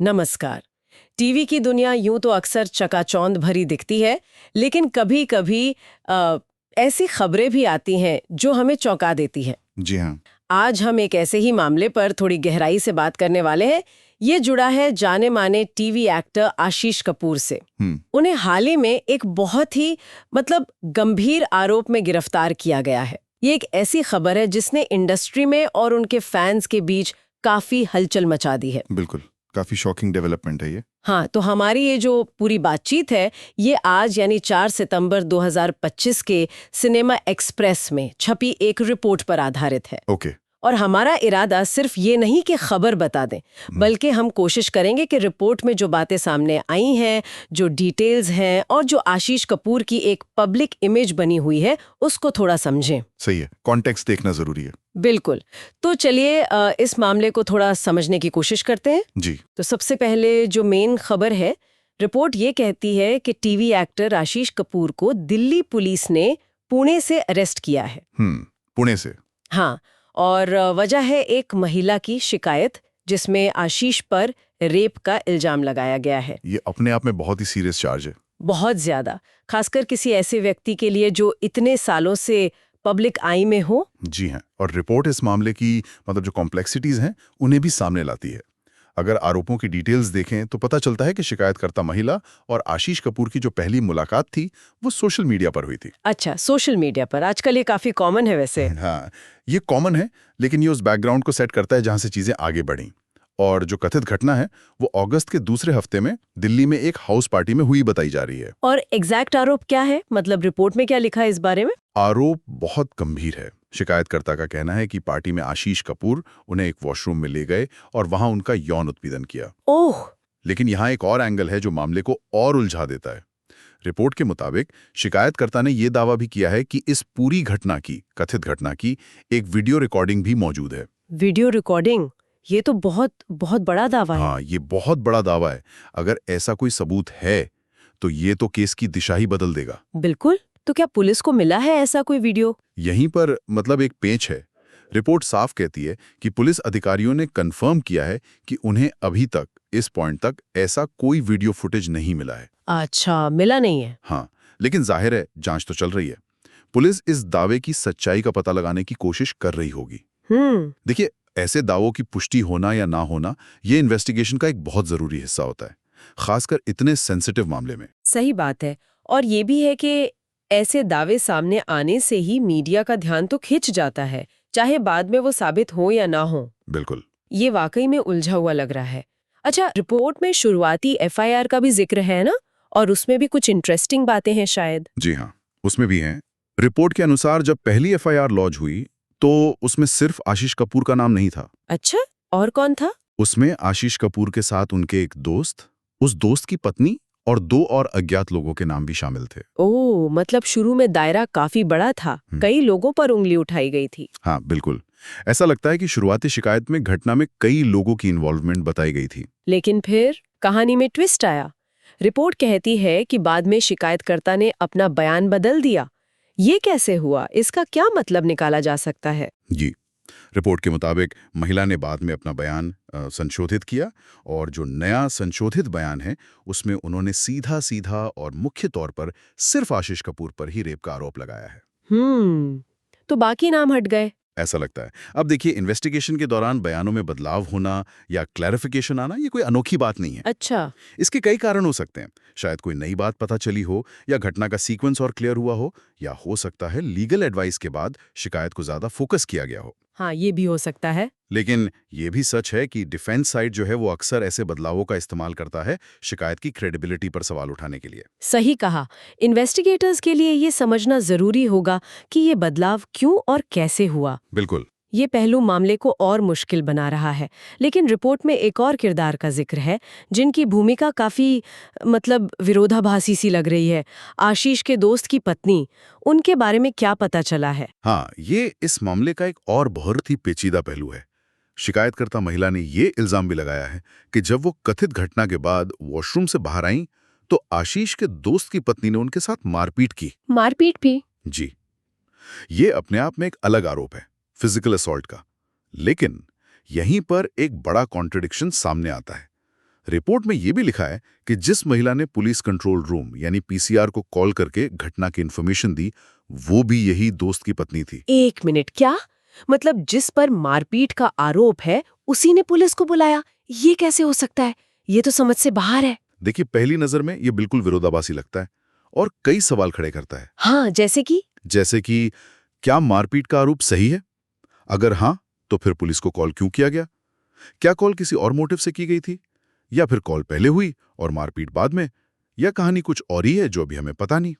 नमस्कार। टीवी की दुनिया यूं तो अक्सर चकाचौंध भरी दिखती है, लेकिन कभी-कभी ऐसी खबरें भी आती हैं जो हमें चौंका देती हैं। जी हाँ। आज हम एक ऐसे ही मामले पर थोड़ी गहराई से बात करने वाले हैं। ये जुड़ा है जाने-माने टीवी एक्टर आशीष कपूर से। उन्हें हाल ही में एक बहुत ही गंभीर आरोप में गिरफ्तार किया गया है। ये एक ऐसी खबर है जिसने इंडस्ट्री में और उनके फैंस के बीच काफी हलचल मचा दी है। बिल्कुल, काफी शॉकिंग डेवलपमेंट है ये। हाँ, तो हमारी ये जो पूरी बातचीत है, ये आज यानी 4 सितंबर 2025 के सिनेमा एक्सप्रेस में छपी एक रिपोर्ट पर आधारित है। ओके। और हमारा इरादा सिर्फ ये नहीं कि खबर बता दें, बल्कि हम कोशिश करेंगे कि रिपोर्ट में जो बातें सामने आई हैं, जो डिटेल्स हैं और जो आशीष कपूर की एक पब्लिक इमेज बनी हुई है, उसको थोड़ा समझें। सही है, कॉन्टेक्स्ट देखना जरूरी है। बिल्कुल। तो चलिए इस मामले को थोड़ा समझने की कोशिश करते हैं। जी। तो सबसे पहले जो मेन खबर है, रिपोर्ट ये कहती है कि टीवी एक्टर आशीष कपूर को दिल्ली पुलिस ने पुणे से अरेस्ट किया है। पुणे से। हाँ, और वजह है एक महिला की शिकायत जिसमें आशीष पर रेप का इल्जाम लगाया गया है। ये अपने आप में बहुत ही सीरियस चार्ज है। बहुत ज्यादा, खासकर किसी ऐसे व्यक्ति के लिए जो इतने सालों से पब्लिक आई में हो। जी हाँ, और रिपोर्ट इस मामले की जो कॉम्प्लेक्सिटीज हैं उन्हें भी सामने लाती है। अगर आरोपों की डिटेल्स देखें तो पता चलता है कि शिकायतकर्ता महिला और आशीष कपूर की जो पहली मुलाकात थी वो सोशल मीडिया पर हुई थी। अच्छा, सोशल मीडिया पर आजकल ये काफी कॉमन है वैसे। हाँ, ये कॉमन है, लेकिन ये उस बैकग्राउंड को सेट करता है जहां से चीजें आगे बढ़ी। और जो कथित घटना है वो अगस्त के दूसरे हफ्ते में दिल्ली में एक हाउस पार्टी में हुई बताई जा रही है। और एग्जैक्ट आरोप क्या है, रिपोर्ट में क्या लिखा है इस बारे में? आरोप बहुत गंभीर है। शिकायतकर्ता का कहना है कि पार्टी में आशीष कपूर उन्हें एक वॉशरूम में ले गए और वहां उनका यौन उत्पीड़न किया। ओह! लेकिन यहाँ एक और एंगल है जो मामले को और उलझा देता है। रिपोर्ट के मुताबिक शिकायतकर्ता ने यह दावा भी किया है कि इस पूरी घटना की, कथित घटना की, एक वीडियो रिकॉर्डिंग भी मौजूद है। Video recording? ये तो बहुत बहुत बड़ा दावा है। हाँ, ये बहुत बड़ा दावा है। अगर ऐसा कोई सबूत है तो ये तो केस की दिशा ही बदल देगा। बिल्कुल। तो क्या पुलिस को मिला है ऐसा कोई वीडियो? यहीं पर एक पेंच है। रिपोर्ट साफ कहती है कि पुलिस अधिकारियों ने कंफर्म किया है कि उन्हें अभी तक इस पॉइंट तक ऐसा कोई वीडियो फुटेज नहीं मिला है। अच्छा, मिला नहीं है। हाँ, लेकिन जाहिर है जांच तो चल रही है। पुलिस इस दावे की सच्चाई का पता लगाने की कोशिश कर रही होगी। देखिए, ऐसे दावों की पुष्टि होना या ना होना ये इन्वेस्टिगेशन का एक बहुत जरूरी हिस्सा होता है, खासकर इतने सेंसिटिव मामले में। सही बात है। और ये भी है कि ऐसे दावे सामने आने से ही मीडिया का ध्यान तो खिंच जाता है, चाहे बाद में वो साबित हो या ना हो। बिल्कुल। ये वाकई में उलझा हुआ लग रहा है। अच्छा, रिपोर्ट में शुरुआती एफआईआर का भी जिक्र है ना? और उसमें भी कुछ इंटरेस्टिंग बातें हैं शायद। जी हाँ, उसमें भी हैं। रिपोर्ट के अनुसार जब पहली एफआईआर लॉन्च हुई तो उसमें सिर्फ आशीष कपूर का नाम नहीं था। अच्छा, और कौन था? उसमें आशीष कपूर के साथ उनके एक दोस्त, उस दोस्त की पत्नी और 2 और अज्ञात लोगों के नाम भी शामिल थे। ओह, मतलब शुरू में दायरा काफी बड़ा था, कई लोगों पर उंगली उठाई गई थी। हाँ, बिल्कुल। ऐसा लगता है कि शुरुआती शिकायत में घटना में कई लोगों की इन्वॉल्वमेंट बताई गई थी। लेकिन फिर कहानी में ट्विस्ट आया। रिपोर्ट कहती है कि बाद में शिकायतकर्ता ने अपना बयान बदल दिया। ये कैसे हुआ? इसका क्या मतलब निकाला जा सकता है? जी, रिपोर्ट के मुताबिक महिला ने बाद में अपना बयान संशोधित किया और जो नया संशोधित बयान है उसमें उन्होंने सीधा-सीधा और मुख्य तौर पर सिर्फ आशीष कपूर पर ही रेप का आरोप लगाया है। तो बाकी नाम हट गए। ऐसा लगता है। अब देखिए, इन्वेस्टिगेशन के दौरान बयानों में बदलाव होना या क्लैरिफिकेशन आना ये कोई अनोखी बात नहीं है। अच्छा। इसके कई कारण हो सकते हैं। शायद कोई नई बात पता चली हो, या घटना का सीक्वेंस और क्लियर हुआ हो, या हो सकता है लीगल एडवाइस के बाद शिकायत को ज्यादा फोकस किया गया हो। हाँ, ये भी हो सकता है। लेकिन ये भी सच है कि डिफेंस साइड जो है वो अक्सर ऐसे बदलावों का इस्तेमाल करता है शिकायत की क्रेडिबिलिटी पर सवाल उठाने के लिए। सही कहा। इन्वेस्टिगेटर्स के लिए ये समझना जरूरी होगा कि ये बदलाव क्यों और कैसे हुआ। बिल्कुल। ये पहलू मामले को और मुश्किल बना रहा है। लेकिन रिपोर्ट में एक और किरदार का जिक्र है जिनकी भूमिका काफी विरोधाभासी सी लग रही है। आशीष के दोस्त की पत्नी, उनके बारे में क्या पता चला है? हाँ, ये इस मामले का एक और बहुत ही पेचीदा पहलू है। शिकायतकर्ता महिला ने ये इल्जाम भी लगाया है कि जब वो कथित घटना के बाद वॉशरूम से बाहर आईं, तो आशीष के दोस्त की पत्नी ने उनके साथ मारपीट की। मारपीट भी? जी, ये अपने आप में एक अलग आरोप है, फिजिकल असॉल्ट का। लेकिन यहीं पर एक बड़ा कॉन्ट्रडिक्शन सामने आता है। रिपोर्ट में ये भी लिखा है कि जिस महिला ने पुलिस कंट्रोल रूम यानी पीसीआर को कॉल करके घटना की इन्फॉर्मेशन दी, वो भी यही दोस्त की पत्नी थी। एक मिनट, क्या मतलब जिस पर मारपीट का आरोप है उसी ने पुलिस को बुलाया? ये कैसे हो सकता है? ये तो समझ से बाहर है। देखिए, पहली नजर में ये बिल्कुल विरोधाभासी लगता है और कई सवाल खड़े करता है। हाँ, जैसे कि क्या मारपीट का आरोप सही है? अगर हाँ, तो फिर पुलिस को कॉल क्यों किया गया? क्या कॉल किसी और मोटिव से की गई थी, या फिर कॉल पहले हुई और मारपीट बाद में, या कहानी कुछ और ही है जो अभी हमें पता नहीं।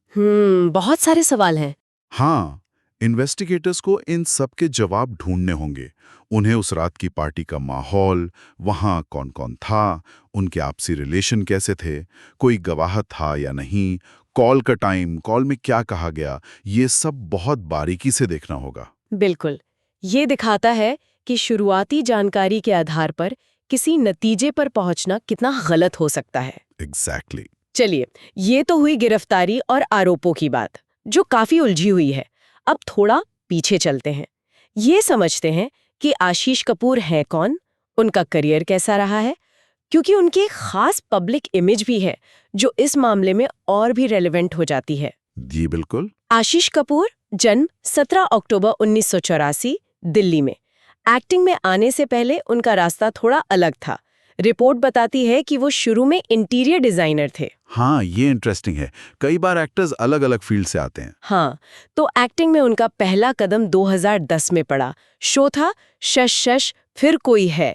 बहुत सारे सवाल हैं। हाँ, इन्वेस्टिगेटर्स को इन सब के जवाब ढूंढने होंगे। उन्हें उस रात की पार्टी का माहौल, वहां कौन कौन था, उनके आपसी रिलेशन कैसे थे, कोई गवाह था या नहीं, कॉल का टाइम, कॉल में क्या कहा गया, ये सब बहुत बारीकी से देखना होगा। बिल्कुल, ये दिखाता है कि शुरुआती जानकारी के आधार पर किसी नतीजे पर पहुंचना कितना गलत हो सकता है। एग्जैक्टली। चलिए, ये तो हुई गिरफ्तारी और आरोपों की बात, जो काफी उलझी हुई है। अब थोड़ा पीछे चलते हैं, ये समझते हैं कि आशीष कपूर हैं कौन, उनका करियर कैसा रहा है, क्योंकि उनकी एक खास पब्लिक इमेज भी है जो इस मामले में और भी रेलेवेंट हो जाती है। जी बिल्कुल। आशीष कपूर, जन्म 17 अक्टूबर 1984, दिल्ली में। एक्टिंग में आने से पहले उनका रास्ता थोड़ा अलग था। रिपोर्ट बताती है कि वो शुरू में इंटीरियर डिजाइनर थे। हाँ, ये इंटरेस्टिंग है। कई बार एक्टर्स अलग अलग फील्ड से आते हैं। हाँ, तो एक्टिंग में उनका पहला कदम 2010 में पड़ा। शो था शश शश फिर कोई है,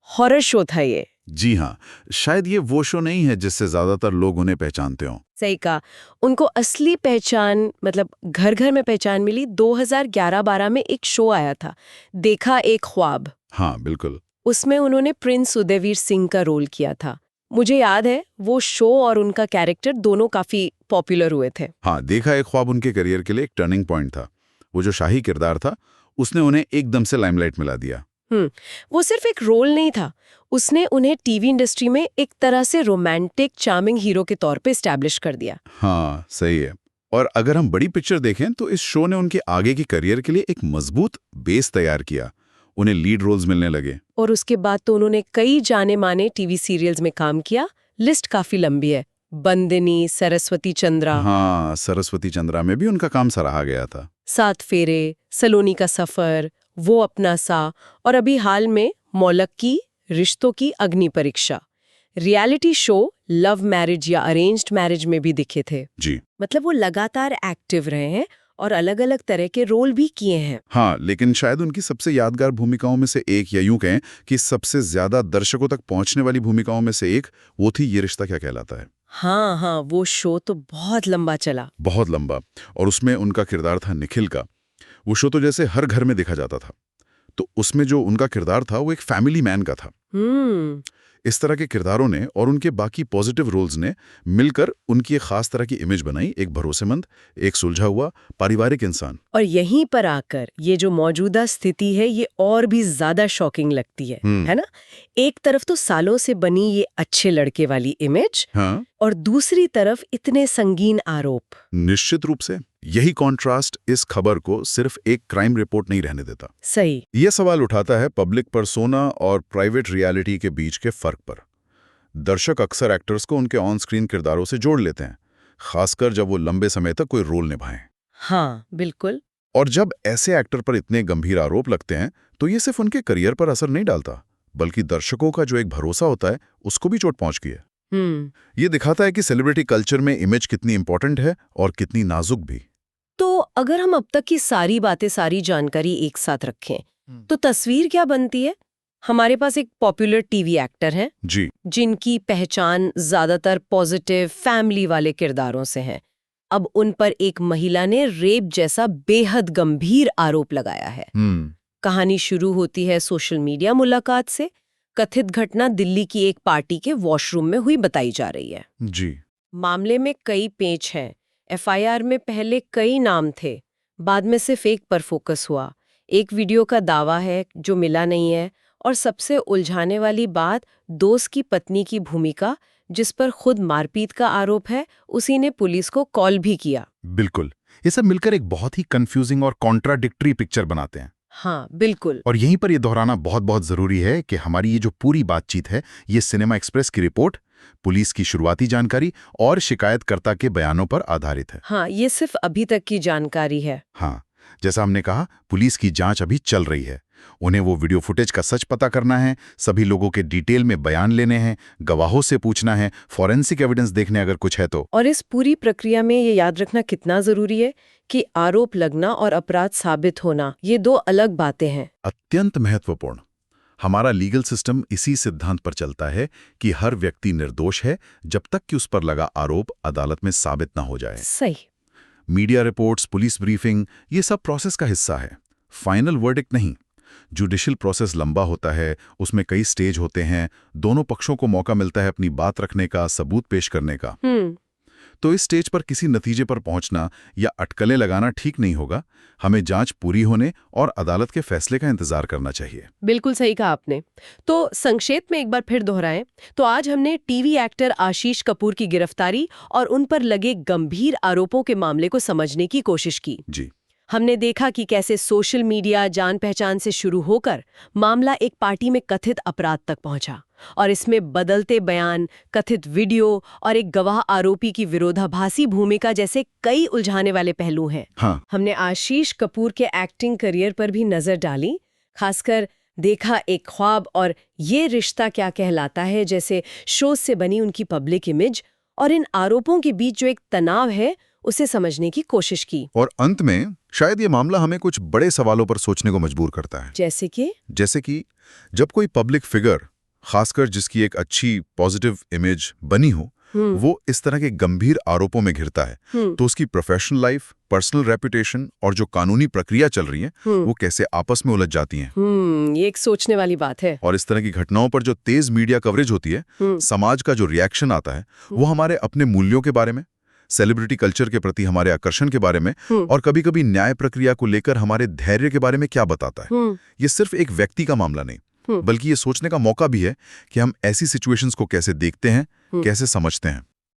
हॉरर शो था ये। जी हाँ, शायद ये वो शो नहीं है जिससे ज्यादातर लोग उन्हें पहचानते हों। सही कहा। उनको असली पहचान, मतलब घर घर में पहचान मिली 2011-12 में एक शो आया था, देखा एक ख्वाब। हाँ बिल्कुल। उसमें उन्होंने प्रिंस उदयवीर सिंह का रोल किया था। मुझे याद है वो शो और उनका कैरेक्टर दोनों काफी पॉपुलर हुए थे। हाँ, देखा एक ख्वाब उनके करियर के लिए एक टर्निंग पॉइंट था। वो जो शाही किरदार था, उसने उन्हें एकदम से लाइमलाइट मिला दिया। वो सिर्फ एक रोल नहीं था, उसने उन्हें टीवी इंडस्ट्री में एक तरह से रोमांटिक चार्मिंग हीरो के तौर पे एस्टैब्लिश कर दिया। हाँ, सही है। और अगर हम बड़ी पिक्चर देखें तो इस शो ने उनके आगे की करियर के लिए एक मजबूत बेस तैयार किया। उन्हें लीड रोल्स मिलने लगे। और उसके बाद तो उन्होंने कई जाने माने टीवी सीरियल्स में काम किया। लिस्ट काफी लंबी है। बंदिनी, सरस्वती चंद्रा। हाँ, सरस्वती चंद्रा में भी उनका काम सराहा गया था। 7 फेरे, सलोनी का सफर, वो अपना सा, और अभी हाल में मौलक की रिश्तों की अग्नि परीक्षा। रियलिटी शो लव मैरिज या अरेंज्ड मैरिज में भी दिखे थे। जी। मतलब वो लगातार एक्टिव रहे हैं और अलग अलग तरह के रोल भी किए हैं। हाँ, लेकिन शायद उनकी सबसे यादगार भूमिकाओं में से एक, या यूं कहें कि सबसे ज्यादा दर्शकों तक पहुंचने वाली भूमिकाओं में से एक, वो थी ये रिश्ता क्या कहलाता है। हाँ, वो शो तो बहुत लंबा चला। बहुत लंबा। और उसमें उनका किरदार था निखिल का। वो शो तो जैसे हर घर में देखा जाता था। तो उसमें जो उनका किरदार था वो एक फैमिली मैन का था। इस तरह के किरदारों ने और उनके बाकी पॉजिटिव रोल्स ने मिलकर उनकी एक खास तरह की इमेज बनाई, एक भरोसेमंद, एक सुलझा हुआ पारिवारिक इंसान। और यहीं पर आकर ये जो मौजूदा स्थिति है ये और भी ज्यादा शॉकिंग लगती है ना? एक तरफ तो सालों से बनी ये अच्छे लड़के वाली इमेज, हाँ, और दूसरी तरफ इतने संगीन आरोप। निश्चित रूप से यही कॉन्ट्रास्ट इस खबर को सिर्फ एक क्राइम रिपोर्ट नहीं रहने देता। सही। यह सवाल उठाता है पब्लिक पर्सोना और प्राइवेट रियलिटी के बीच के फर्क पर। दर्शक अक्सर एक्टर्स को उनके ऑन स्क्रीन किरदारों से जोड़ लेते हैं, खासकर जब वो लंबे समय तक कोई रोल निभाएं। हाँ, बिल्कुल। और जब ऐसे एक्टर पर इतने गंभीर आरोप लगते हैं तो ये सिर्फ उनके करियर पर असर नहीं डालता, बल्कि दर्शकों का जो एक भरोसा होता है उसको भी चोट पहुंच गई है। ये दिखाता है कि सेलिब्रिटी कल्चर में इमेज कितनी इंपॉर्टेंट है और कितनी नाजुक भी। तो अगर हम अब तक की सारी बातें, सारी जानकारी एक साथ रखें तो तस्वीर क्या बनती है? हमारे पास एक पॉपुलर टीवी एक्टर हैं जी, जिनकी पहचान ज्यादातर पॉजिटिव फैमिली वाले किरदारों से है। अब उन पर एक महिला ने रेप जैसा बेहद गंभीर आरोप लगाया है। कहानी शुरू होती है सोशल मीडिया मुलाकात से। कथित घटना दिल्ली की एक पार्टी के वॉशरूम में हुई बताई जा रही है। जी। मामले में कई पेच हैं। एफआईआर में पहले कई नाम थे, बाद में सिर्फ एक पर फोकस हुआ। एक वीडियो का दावा है जो मिला नहीं है, और सबसे उलझाने वाली बात दोस्त की पत्नी की भूमिका, जिस पर खुद मारपीट का आरोप है, उसी ने पुलिस को कॉल भी किया। बिल्कुल, ये सब मिलकर एक बहुत ही कंफ्यूजिंग और कॉन्ट्राडिक्टरी पिक्चर बनाते हैं। हाँ बिल्कुल। और यहीं पर यह दोहराना बहुत बहुत जरूरी है कि हमारी ये जो पूरी बातचीत है, ये सिनेमा एक्सप्रेस की रिपोर्ट, पुलिस की शुरुआती जानकारी और शिकायतकर्ता के बयानों पर आधारित है। हाँ, ये सिर्फ अभी तक की जानकारी है। हाँ, जैसा हमने कहा, पुलिस की जांच अभी चल रही है। उन्हें वो वीडियो फुटेज का सच पता करना है, सभी लोगों के डिटेल में बयान लेने हैं, गवाहों से पूछना है, फॉरेंसिक एविडेंस देखने अगर कुछ है तो। और इस पूरी प्रक्रिया में ये याद रखना कितना जरूरी है कि आरोप लगना और अपराध साबित होना, ये दो अलग बातें हैं। अत्यंत महत्वपूर्ण। हमारा लीगल सिस्टम इसी सिद्धांत पर चलता है कि हर व्यक्ति निर्दोष है जब तक कि उस पर लगा आरोप अदालत में साबित ना हो जाए। सही। मीडिया रिपोर्ट्स, पुलिस ब्रीफिंग, ये सब प्रोसेस का हिस्सा है, फाइनल वर्डिक्ट नहीं। जुडिशियल प्रोसेस लंबा होता है, उसमें कई स्टेज होते हैं, दोनों पक्षों को मौका मिलता है अपनी बात रखने का, सबूत पेश करने का। तो इस स्टेज पर किसी नतीजे पर पहुंचना या अटकलें लगाना ठीक नहीं होगा। हमें जांच पूरी होने और अदालत के फैसले का इंतजार करना चाहिए। बिल्कुल सही कहा आपने। तो संक्षेप में एक बार फिर दोहराएं तो आज हमने टीवी एक्टर आशीष कपूर की गिरफ्तारी और उन पर लगे गंभीर आरोपों के मामले को समझने की कोशिश की। जी। हमने देखा कि कैसे सोशल मीडिया जान पहचान से शुरू होकर मामला एक पार्टी में कथित अपराध तक पहुंचा और इसमें बदलते बयान, कथित वीडियो और एक गवाह आरोपी की विरोधाभासी भूमिका जैसे कई उलझाने वाले पहलू हैं। हाँ। हमने आशीष कपूर के एक्टिंग करियर पर भी नजर डाली, खासकर देखा एक ख्वाब और ये रिश्ता क्या कहलाता है जैसे शो से बनी उनकी पब्लिक इमेज, और इन आरोपों के बीच जो एक तनाव है उसे समझने की कोशिश की। और अंत में शायद ये मामला हमें कुछ बड़े सवालों पर सोचने को मजबूर करता है। जैसे कि जब कोई पब्लिक फिगर, खासकर जिसकी एक अच्छी पॉजिटिव इमेज बनी हो, वो इस तरह के गंभीर आरोपों में घिरता है, तो उसकी प्रोफेशनल लाइफ, पर्सनल रेपुटेशन और जो कानूनी प्रक्रिया चल रही है वो कैसे आपस में उलझ जाती हैं। ये एक सोचने वाली बात है। और इस तरह की घटनाओं पर जो तेज मीडिया कवरेज होती है, समाज का जो रिएक्शन आता है, वो हमारे अपने मूल्यों के बारे में, सेलिब्रिटी कल्चर के प्रति हमारे आकर्षण के बारे में और कभी-कभी न्याय प्रक्रिया को लेकर हमारे धैर्य के बारे में क्या बताता है। ये सिर्फ एक व्यक्ति का मामला नहीं, बल्कि ये सोचने का मौका भी है कि हम ऐसी सिचुएशंस को कैसे देखते हैं, कैसे समझते हैं।